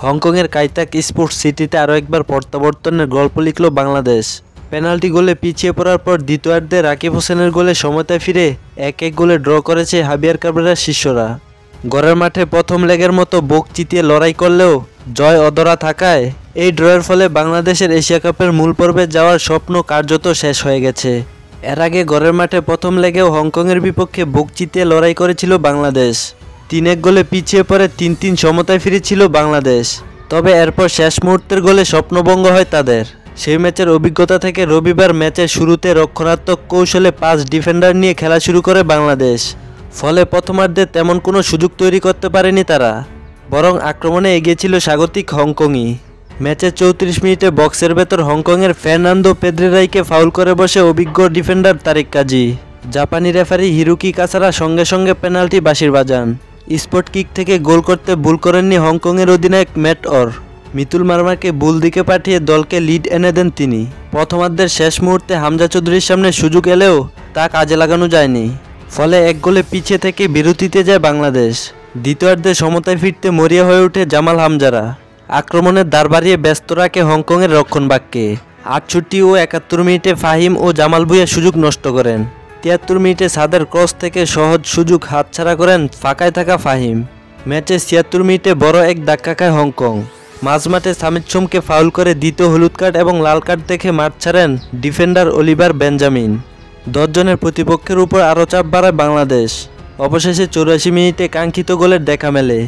হংকংয়ের কাইতাক স্পোর্টস সিটিতে আরও একবার প্রত্যাবর্তনের গল্প লিখল বাংলাদেশ। পেনাল্টি গোলে পিছিয়ে পড়ার পর দ্বিতীয়ার্ধে রাকিব হোসেনের গোলে সমতায় ফিরে 1-1 গোলে ড্র করেছে হাবিয়ার কাবরেরার শিষ্যরা। ঘরের মাঠে প্রথম লেগের মতো বুক চিতিয়ে লড়াই করলেও জয় অধরা থাকায় এই ড্রয়ের ফলে বাংলাদেশের এশিয়া কাপের মূল পর্বে যাওয়ার স্বপ্ন কার্যত শেষ হয়ে গেছে। এর আগে ঘরের মাঠে প্রথম লেগেও হংকংয়ের বিপক্ষে বুক চিতিয়ে লড়াই করেছিল বাংলাদেশ। 3-1 গোলে পিছিয়ে পড়ে 3-3 সমতায় ফিরেছিল বাংলাদেশ। তবে এরপর শেষ মুহূর্তের গোলে স্বপ্নভঙ্গ হয় তাদের। সেই ম্যাচের অভিজ্ঞতা থেকে রবিবার ম্যাচের শুরুতে রক্ষণাত্মক কৌশলে 5 ডিফেন্ডার নিয়ে খেলা শুরু করে বাংলাদেশ। ফলে প্রথমার্ধে তেমন কোনো সুযোগ তৈরি করতে পারেনি তারা, বরং আক্রমণে এগিয়েছিল স্বাগতিক হংকংই। ম্যাচের 34 মিনিটে বক্সের ভেতর হংকংয়ের ফার্নান্দো পেদ্রেরাইকে ফাউল করে বসে অভিজ্ঞ ডিফেন্ডার তারিক কাজী। জাপানি রেফারি হিরুকি কাসারা সঙ্গে সঙ্গে পেনাল্টি বাঁশির বাজান। স্পট কিক থেকে গোল করতে ভুল করেননি হংকংয়ের অধিনায়ক ম্যাট অর। মিতুল মার্মাকে ভুল দিকে পাঠিয়ে দলকে লিড এনে দেন তিনি। প্রথমার্ধের শেষ মুহূর্তে হামজা চৌধুরীর সামনে সুযোগ এলেও তা কাজে লাগানো যায়নি। ফলে 1 গোলে পিছিয়ে থেকে বিরতিতে যায় বাংলাদেশ। দ্বিতীয়ার্ধে সমতায় ফিরতে মরিয়া হয়ে ওঠে জামাল হামজারা। আক্রমণের দ্বার বাড়িয়ে ব্যস্ত রাখে হংকংয়ের রক্ষণভাগকে। 68 ও 71 মিনিটে ফাহিম ও জামাল ভুঁইয়া সুযোগ নষ্ট করেন। 73 মিনিটে সাদের ক্রস থেকে সহজ সুযোগ হাতছাড়া করেন ফাঁকায় থাকা ফাহিম। ম্যাচে 76 মিনিটে বড় এক ধাক্কা খায় হংকং। মাঝমাঠে সামিদ সোমকে ফাউল করে দ্বিতীয় হলুদ কার্ড এবং লাল কার্ড দেখে মাঠ ছাড়েন ডিফেন্ডার অলিভার বেঞ্জামিন। 10 জনের প্রতিপক্ষের উপর আরও চাপ বাড়ায় বাংলাদেশ। অবশেষে 84 মিনিটে কাঙ্ক্ষিত গোলের দেখা মেলে।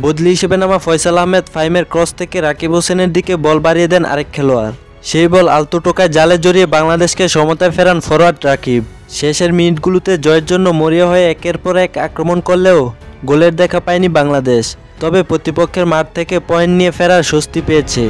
বদলি হিসেবে নামা ফয়সাল আহমেদ ফাহিমের ক্রস থেকে রাকিব হোসেনের দিকে বল বাড়িয়ে দেন আরেক খেলোয়াড়। সেই বল আলতো টোকায় জালে জড়িয়ে বাংলাদেশকে সমতায় ফেরান ফরোয়ার্ড রাকিব। শেষের মিনিটগুলোতে জয়ের জন্য মরিয়া হয়ে একের পর এক আক্রমণ করলেও গোলের দেখা পায়নি বাংলাদেশ। তবে প্রতিপক্ষের মাঠ থেকে পয়েন্ট নিয়ে ফেরার স্বস্তি পেয়েছে।